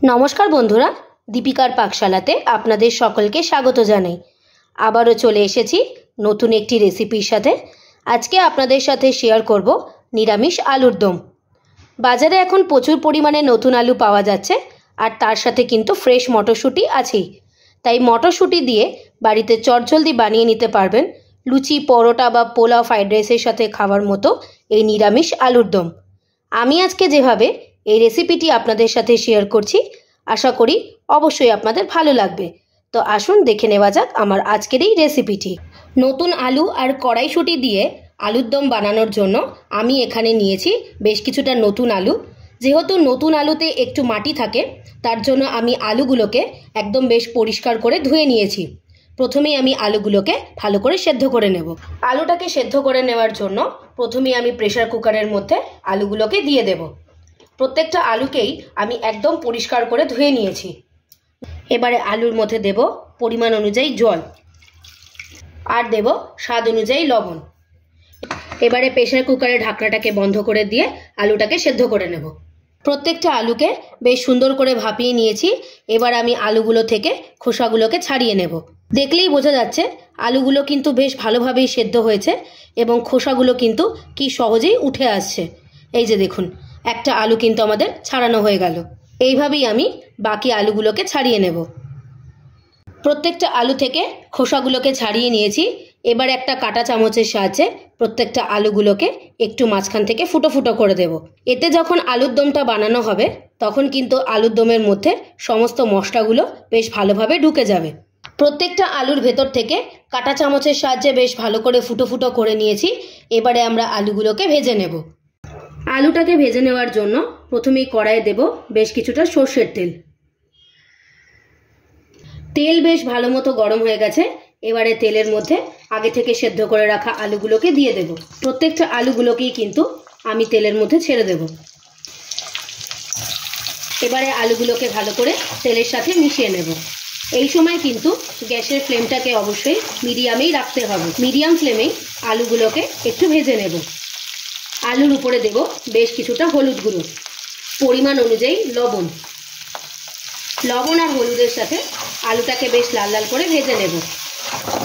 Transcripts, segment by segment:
নমস্কার বন্ধুরা, দীপিকার পাকশালাতে আপনাদের সকলকে স্বাগত জানাই। আবারও চলে এসেছি নতুন একটি রেসিপির সাথে। আজকে আপনাদের সাথে শেয়ার করব নিরামিষ আলুর দম। বাজারে এখন প্রচুর পরিমাণে নতুন আলু পাওয়া যাচ্ছে, আর তার সাথে কিন্তু ফ্রেশ মটরশুঁটি আছেই। তাই মটরশুঁটি দিয়ে বাড়িতে চটজলদি বানিয়ে নিতে পারবেন লুচি, পরোটা বা পোলাও, ফ্রাইড রাইসের সাথে খাওয়ার মতো এই নিরামিষ আলুর দম। আমি আজকে যেভাবে এই রেসিপিটি আপনাদের সাথে শেয়ার করছি, আশা করি অবশ্যই আপনাদের ভালো লাগবে। তো আসুন দেখে নেওয়া যাক আমার আজকের এই রেসিপিটি। নতুন আলু আর কড়াইশুঁটি দিয়ে আলুর দম বানানোর জন্য আমি এখানে নিয়েছি বেশ কিছুটা নতুন আলু। যেহেতু নতুন আলুতে একটু মাটি থাকে, তার জন্য আমি আলুগুলোকে একদম বেশ পরিষ্কার করে ধুয়ে নিয়েছি। প্রথমেই আমি আলুগুলোকে ভালো করে সেদ্ধ করে নেব। আলুটাকে সেদ্ধ করে নেওয়ার জন্য প্রথমেই আমি প্রেসার কুকারের মধ্যে আলুগুলোকে দিয়ে দেব। প্রত্যেকটা আলুকেই আমি একদম পরিষ্কার করে ধুয়ে নিয়েছি। এবারে আলুর মধ্যে দেব পরিমাণ অনুযায়ী জল, আর দেব স্বাদ অনুযায়ী লবণ। এবারে প্রেসার কুকারের ঢাকনাটাকে বন্ধ করে দিয়ে আলুটাকে সেদ্ধ করে নেব। প্রত্যেকটা আলুকে বেশ সুন্দর করে ভাপিয়ে নিয়েছি। এবার আমি আলুগুলো থেকে খোসাগুলোকে ছাড়িয়ে নেব। দেখলেই বোঝা যাচ্ছে আলুগুলো কিন্তু বেশ ভালোভাবেই সেদ্ধ হয়েছে এবং খোসাগুলো কিন্তু কি সহজেই উঠে আসছে। এই যে দেখুন, একটা আলু কিন্তু আমাদের ছাড়ানো হয়ে গেল। এইভাবেই আমি বাকি আলুগুলোকে ছাড়িয়ে নেব। প্রত্যেকটা আলু থেকে খোসাগুলোকে ছাড়িয়ে নিয়েছি। এবার একটা কাঁটা চামচের সাহায্যে প্রত্যেকটা আলুগুলোকে একটু মাঝখান থেকে ফুটো ফুটো করে দেব। এতে যখন আলুর দমটা বানানো হবে, তখন কিন্তু আলুর দমের মধ্যে সমস্ত মশলাগুলো বেশ ভালোভাবে ঢুকে যাবে। প্রত্যেকটা আলুর ভেতর থেকে কাঁটা চামচের সাহায্যে বেশ ভালো করে ফুটো ফুটো করে নিয়েছি। এবারে আমরা আলুগুলোকে ভেজে নেব। আলুটাকে ভেজে নেওয়ার জন্য প্রথমেই কড়াইয়ে দেব বেশ কিছুটা সর্ষের তেল। তেল বেশ ভালো মতো গরম হয়ে গেছে। এবারে তেলের মধ্যে আগে থেকে সেদ্ধ করে রাখা আলুগুলোকে দিয়ে দেব। প্রত্যেকটা আলুগুলোকেই কিন্তু আমি তেলের মধ্যে ছেড়ে দেব। এবারে আলুগুলোকে ভালো করে তেলের সাথে মিশিয়ে নেব। এই সময় কিন্তু গ্যাসের ফ্লেমটাকে অবশ্যই মিডিয়ামেই রাখতে হবে। মিডিয়াম ফ্লেমেই আলুগুলোকে একটু ভেজে নেব। আলুর উপরে দেব বেশ কিছুটা হলুদ গুঁড়ো, পরিমাণ অনুযায়ী লবণ। লবণ আর হলুদের সাথে আলুটাকে বেশ লাল লাল করে ভেজে নেব।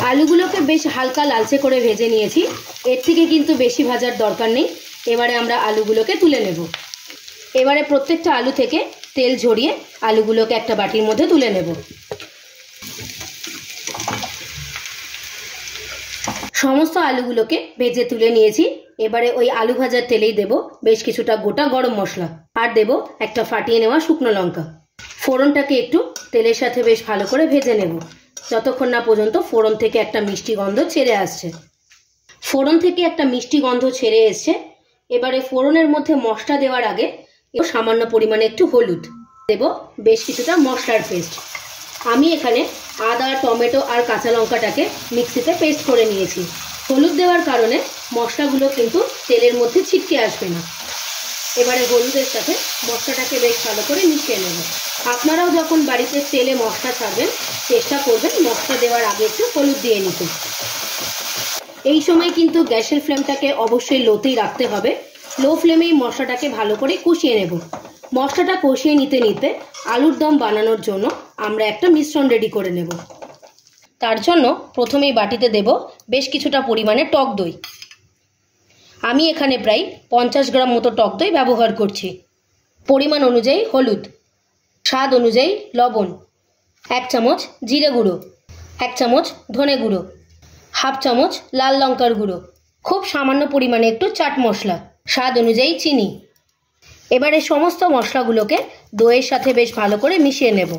আলুগুলোকে বেশ হালকা লালচে করে ভেজে নিয়েছি, এর থেকে কিন্তু বেশি ভাজার দরকার নেই। এবারে আমরা আলুগুলোকে তুলে নেব। এবারে প্রত্যেকটা আলু থেকে তেল ঝরিয়ে আলুগুলোকে একটা বাটির মধ্যে তুলে নেব। সমস্ত আলুগুলোকে ভেজে তুলে নিয়েছি। এবারে ওই আলু ভাজার তেলেই দেব বেশ কিছুটা গোটা গরম মশলা, আর দেব একটা ফাটিয়ে নেওয়া শুকনো লঙ্কা। ফোড়নটাকে একটু তেলের সাথে বেশ ভালো করে ভেজে নেব, যতক্ষণ না পর্যন্ত ফোড়ন থেকে একটা মিষ্টি গন্ধ ছেড়ে আসছে। ফোড়ন থেকে একটা মিষ্টি গন্ধ ছেড়ে এসছে। এবারে ফোড়নের মধ্যে মশলা দেওয়ার আগে সামান্য পরিমাণে একটু হলুদ দেব, বেশ কিছুটা মশলার পেস্ট। আমি এখানে আদা, টমেটো আর কাঁচা লঙ্কাটাকে মিক্সিতে পেস্ট করে নিয়েছি। হলুদ দেওয়ার কারণে মশলাগুলো কিন্তু তেলের মধ্যে ছিটকে আসবে না। এবারে হলুদের সাথে মশলাটাকে বেশ ভালো করে মিশিয়ে নেব। আপনারাও যখন বাড়িতে তেলে মশলা ছাড়বেন, চেষ্টা করবেন মশলা দেওয়ার আগে একটু হলুদ দিয়ে নিতে। এই সময় কিন্তু গ্যাসের ফ্লেমটাকে অবশ্যই লোতেই রাখতে হবে। লো ফ্লেমেই মশলাটাকে ভালো করে কষিয়ে নেব। মশলাটা কষিয়ে নিতে নিতে আলুর দম বানানোর জন্য আমরা একটা মিশ্রণ রেডি করে নেব। তার জন্য প্রথমেই বাটিতে দেব বেশ কিছুটা পরিমাণে টক দই। আমি এখানে প্রায় 50 গ্রাম মতো টক দই ব্যবহার করছি। পরিমাণ অনুযায়ী হলুদ, স্বাদ অনুযায়ী লবণ, 1 চামচ জিরে গুঁড়ো, 1 চামচ ধনে গুঁড়ো, হাফ চামচ লাল লঙ্কার গুঁড়ো, খুব সামান্য পরিমাণে একটু চাট মশলা, স্বাদ অনুযায়ী চিনি। এবারে সমস্ত মশলাগুলোকে দইয়ের সাথে বেশ ভালো করে মিশিয়ে নেব।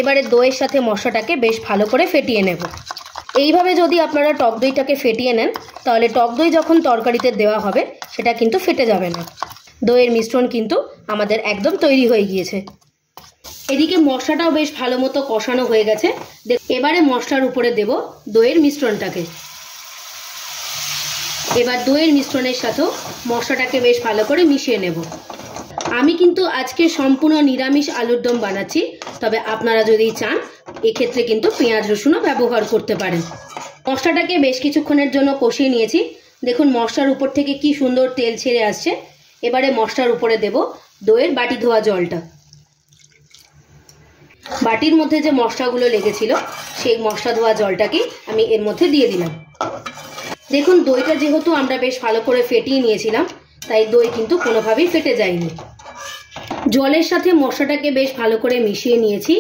এবারে দইয়ের সাথে মশলাটাকে বেশ ভালো করে ফেটিয়ে নেব। এইভাবে যদি আপনারা টক দইটাকে ফেটিয়ে নেন, তাহলে টক দই যখন তরকারিতে দেওয়া হবে সেটা কিন্তু ফেটে যাবে না। দইয়ের মিশ্রণ কিন্তু আমাদের একদম তৈরি হয়ে গিয়েছে। এদিকে মশলাটাও বেশ ভালো মতো কষানো হয়ে গেছে। এবারে মশলার উপরে দেব দইয়ের মিশ্রণটাকে। এবার দইয়ের মিশ্রণের সাথেও মশলাটাকে বেশ ভালো করে মিশিয়ে নেব। আমি কিন্তু আজকে সম্পূর্ণ নিরামিষ আলুর দম বানাচ্ছি, তবে আপনারা যদি চান এক্ষেত্রে কিন্তু পেঁয়াজ রসুনও ব্যবহার করতে পারেন। মশলাটাকে বেশ কিছুক্ষণের জন্য কষিয়ে নিয়েছি। দেখুন মশলার উপর থেকে কি সুন্দর তেল ছেড়ে আসছে। এবারে মশলার উপরে দেব দইয়ের বাটি ধোয়া জলটা। বাটির মধ্যে যে মশলাগুলো লেগেছিল সেই মশলা ধোয়া জলটাকে আমি এর মধ্যে দিয়ে দিলাম। দেখুন দইটা যেহেতু আমরা বেশ ভালো করে ফেটিয়ে নিয়েছিলাম, তাই দই কিন্তু কোনোভাবেই ফেটে যায়নি। জলের সাথে মশলাটাকে বেশ ভালো করে মিশিয়ে নিয়েছি।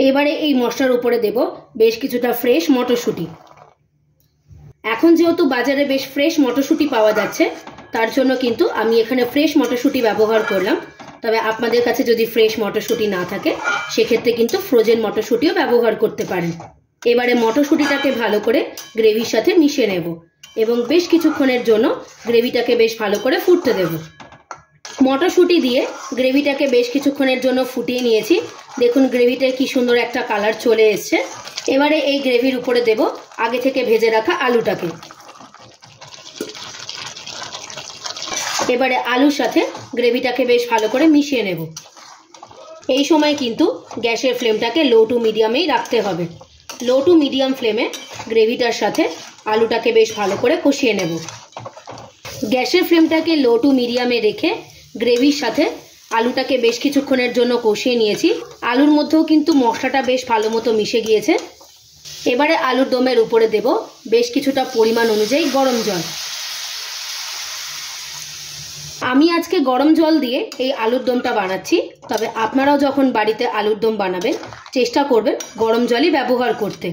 এবারে এই মশলার উপরে দেব বেশ কিছুটা ফ্রেশ মটরশুঁটি। এখন যেহেতু বাজারে বেশ ফ্রেশ মটরশুঁটি পাওয়া যাচ্ছে, তার জন্য কিন্তু আমি এখানে ফ্রেশ মটরশুঁটি ব্যবহার করলাম। তবে আপনাদের কাছে যদি ফ্রেশ মটরশুঁটি না থাকে, সেক্ষেত্রে কিন্তু ফ্রোজেন মটরশুঁটিও ব্যবহার করতে পারেন। এবারে মটরশুঁটিটাকে ভালো করে গ্রেভির সাথে মিশিয়ে নেব এবং বেশ কিছুক্ষণের জন্য গ্রেভিটাকে বেশ ভালো করে ফুটতে দেব। মটরশুঁটি দিয়ে গ্রেভিটাকে বেশ কিছুক্ষণের জন্য ফুটিয়ে নিয়েছি। দেখুন গ্রেভিটায় কি সুন্দর একটা কালার চলে এসছে। এবারে এই গ্রেভির উপরে দেব আগে থেকে ভেজে রাখা আলুটাকে। এবারে আলুর সাথে গ্রেভিটাকে বেশ ভালো করে মিশিয়ে নেব। এই সময় কিন্তু গ্যাসের ফ্লেমটাকে লো টু মিডিয়ামেই রাখতে হবে। লো টু মিডিয়াম ফ্লেমে গ্রেভিটার সাথে আলুটাকে বেশ ভালো করে কষিয়ে নেব। গ্যাসের ফ্লেমটাকে লো টু মিডিয়ামে রেখে গ্রেভির সাথে আলুটাকে বেশ কিছুক্ষণের জন্য কষিয়ে নিয়েছি। আলুর মধ্যেও কিন্তু মশলাটা বেশ ভালো মতো মিশে গিয়েছে। এবারে আলুর দমের উপরে দেব বেশ কিছুটা পরিমাণ অনুযায়ী গরম জল। আমি আজকে গরম জল দিয়ে এই আলুর দমটা বানাচ্ছি, তবে আপনারাও যখন বাড়িতে আলুর দম বানাবেন চেষ্টা করবেন গরম জলই ব্যবহার করতে।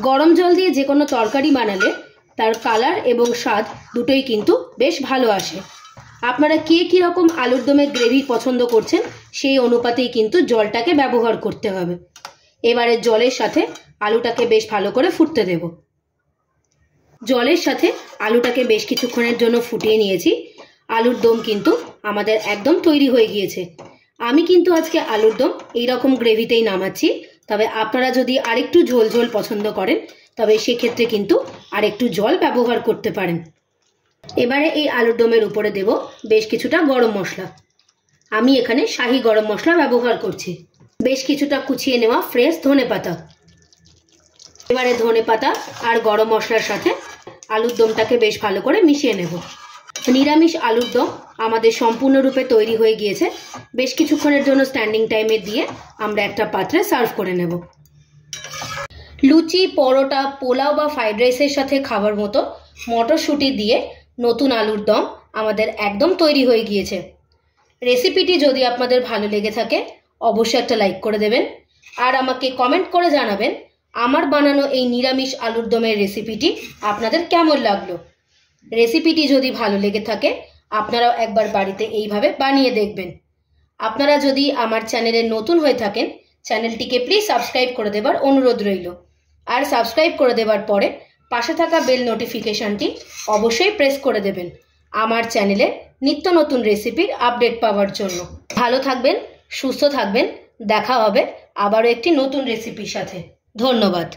গরম জল দিয়ে যে কোনো তরকারি বানালে তার কালার এবং স্বাদ দুটোই কিন্তু বেশ ভালো আসে। আপনারা কে কীরকম আলুর দমের গ্রেভি পছন্দ করছেন সেই অনুপাতেই কিন্তু জলটাকে ব্যবহার করতে হবে। এবারে জলের সাথে আলুটাকে বেশ ভালো করে ফুটতে দেব। জলের সাথে আলুটাকে বেশ কিছুক্ষণের জন্য ফুটিয়ে নিয়েছি। আলুর দম কিন্তু আমাদের একদম তৈরি হয়ে গিয়েছে। আমি কিন্তু আজকে আলুর দম এইরকম গ্রেভিতেই নামাচ্ছি, তবে আপনারা যদি আরেকটু ঝোল ঝোল পছন্দ করেন তবে সেক্ষেত্রে কিন্তু আরেকটু জল ব্যবহার করতে পারেন। এবারে এই আলুর দমের উপরে দেব বেশ কিছুটা গরম মশলা। আমি এখানে শাহি গরম মশলা ব্যবহার করছি। বেশ কিছুটা কুচিয়ে নেওয়া ফ্রেশ ধনেপাতা। এবারে ধনেপাতা আর গরম মশলার সাথে আলুর দমটাকে বেশ ভালো করে মিশিয়ে নেব। নিরামিষ আলুর দম আমাদের সম্পূর্ণরূপে তৈরি হয়ে গিয়েছে। বেশ কিছুক্ষণের জন্য স্ট্যান্ডিং টাইমে দিয়ে আমরা একটা পাত্রে সার্ভ করে নেব। লুচি, পরোটা, পোলাও বা ফ্রাইড রাইসের সাথে খাবার মতো মটরশুঁটি দিয়ে নতুন আলুর দম আমাদের একদম তৈরি হয়ে গিয়েছে। রেসিপিটি যদি আপনাদের ভালো লেগে থাকে অবশ্যই একটা লাইক করে দেবেন আর আমাকে কমেন্ট করে জানাবেন আমার বানানো এই নিরামিষ আলুর দমের রেসিপিটি আপনাদের কেমন লাগলো। রেসিপিটি যদি ভালো লেগে থাকে আপনারাও একবার বাড়িতে এইভাবে বানিয়ে দেখবেন। আপনারা যদি আমার চ্যানেলে নতুন হয়ে থাকেন চ্যানেলটিকে প্লিজ সাবস্ক্রাইব করে দেবার অনুরোধ রইল। আর সাবস্ক্রাইব করে দেবার পরে পাশে থাকা বেল নোটিফিকেশনটি অবশ্যই প্রেস করে দেবেন আমার চ্যানেলে নিত্য নতুন রেসিপির আপডেট পাওয়ার জন্য। ভালো থাকবেন, সুস্থ থাকবেন। দেখা হবে আবারও একটি নতুন রেসিপির সাথে। ধন্যবাদ।